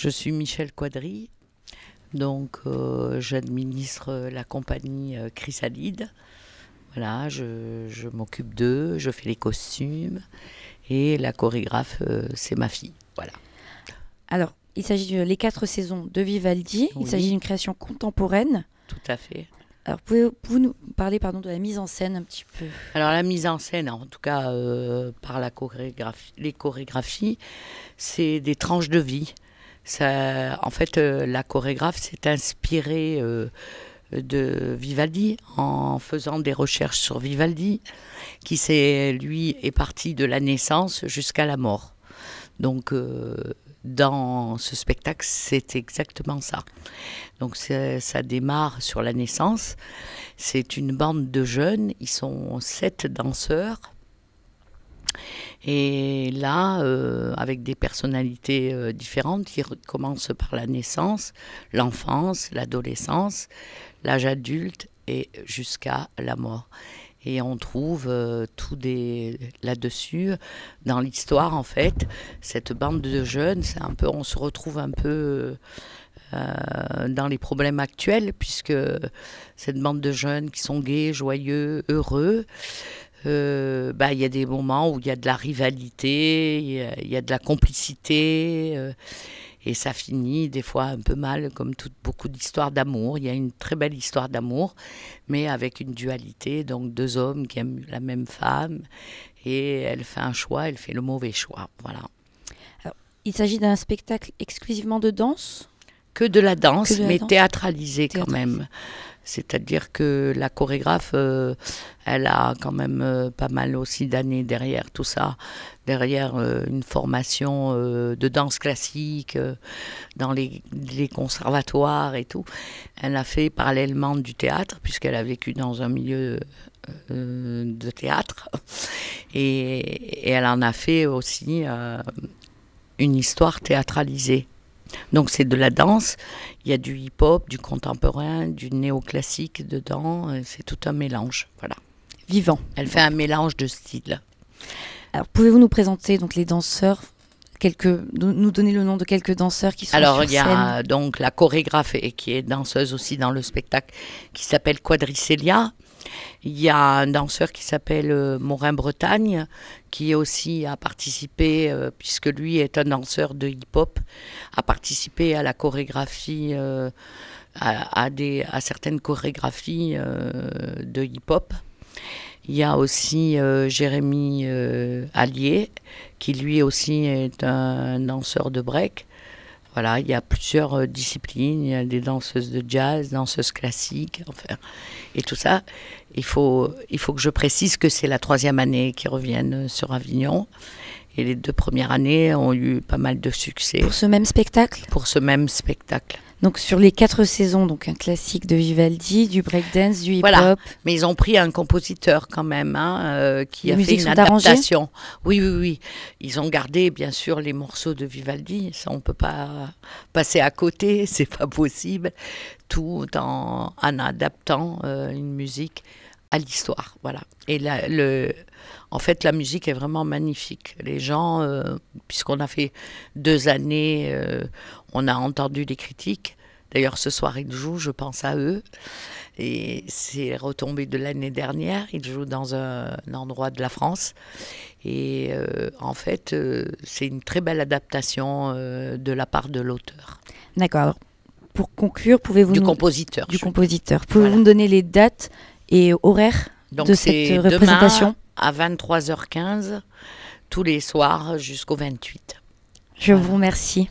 je suis Michel Quadri, donc j'administre la compagnie Chrysalide. Voilà, je m'occupe d'eux, je fais les costumes et la chorégraphe, c'est ma fille. Voilà. Alors, il s'agit Les 4 saisons de Vivaldi. Oui. Il s'agit d'une création contemporaine. Tout à fait. Alors, pouvez-vous nous parler de la mise en scène un petit peu? Alors la mise en scène, en tout cas par les chorégraphies, c'est des tranches de vie. Ça, en fait, la chorégraphe s'est inspirée de Vivaldi en faisant des recherches sur Vivaldi, qui lui est parti de la naissance jusqu'à la mort. Donc dans ce spectacle, c'est exactement ça. Donc ça démarre sur la naissance. C'est une bande de jeunes, ils sont 7 danseurs. Et là, avec des personnalités différentes, ils commencent par la naissance, l'enfance, l'adolescence, l'âge adulte et jusqu'à la mort. Et on trouve tout là-dessus, dans l'histoire en fait, cette bande de jeunes, on se retrouve un peu dans les problèmes actuels, puisque cette bande de jeunes qui sont gais, joyeux, heureux, y a des moments où il y a de la rivalité, il y a de la complicité, et ça finit des fois un peu mal, comme beaucoup d'histoires d'amour. Il y a une très belle histoire d'amour, mais avec une dualité, donc 2 hommes qui aiment la même femme, et elle fait un choix, elle fait le mauvais choix. Voilà. Alors, il s'agit d'un spectacle exclusivement de danse? Que de la danse, mais danse. théâtralisée quand même. C'est-à-dire que la chorégraphe, elle a quand même pas mal aussi d'années derrière tout ça, derrière une formation de danse classique dans les conservatoires et tout. Elle a fait parallèlement du théâtre, puisqu'elle a vécu dans un milieu de théâtre. Et elle en a fait aussi une histoire théâtralisée. Donc c'est de la danse, il y a du hip-hop, du contemporain, du néoclassique dedans, c'est tout un mélange, voilà. Vivant. Elle fait un mélange de styles. Alors pouvez-vous nous présenter donc les danseurs, nous donner le nom de quelques danseurs qui sont sur scène? Alors il y a donc la chorégraphe et qui est danseuse aussi dans le spectacle, qui s'appelle Quadricélia. Il y a un danseur qui s'appelle Morin-Bretagne, qui aussi a participé, puisque lui est un danseur de hip-hop, a participé à la chorégraphie, à certaines chorégraphies de hip-hop. Il y a aussi Jérémy Allier, qui lui aussi est un danseur de break. Voilà, il y a plusieurs disciplines, il y a des danseuses de jazz, danseuses classiques, enfin, et tout ça. Il faut que je précise que c'est la 3e année qu'ils reviennent sur Avignon. Et les 2 premières années ont eu pas mal de succès. Pour ce même spectacle? Pour ce même spectacle. Donc sur les 4 saisons, donc un classique de Vivaldi, du breakdance, du hip-hop. Voilà, mais ils ont pris un compositeur quand même, qui a fait une adaptation. Oui. Ils ont gardé bien sûr les morceaux de Vivaldi, ça on peut pas passer à côté, c'est pas possible, tout en adaptant une musique à l'histoire, voilà. Et en fait, la musique est vraiment magnifique. Les gens, puisqu'on a fait 2 années, on a entendu les critiques. D'ailleurs, ce soir, ils jouent, je pense à eux. Et c'est retombé de l'année dernière. Ils jouent dans un endroit de la France. Et en fait, c'est une très belle adaptation de la part de l'auteur. D'accord. Alors, pour conclure, pouvez-vous compositeur. Du compositeur. Pouvez-vous nous donner les dates et horaires de cette représentation? Demain à 23h15, tous les soirs jusqu'au 28. Je vous remercie.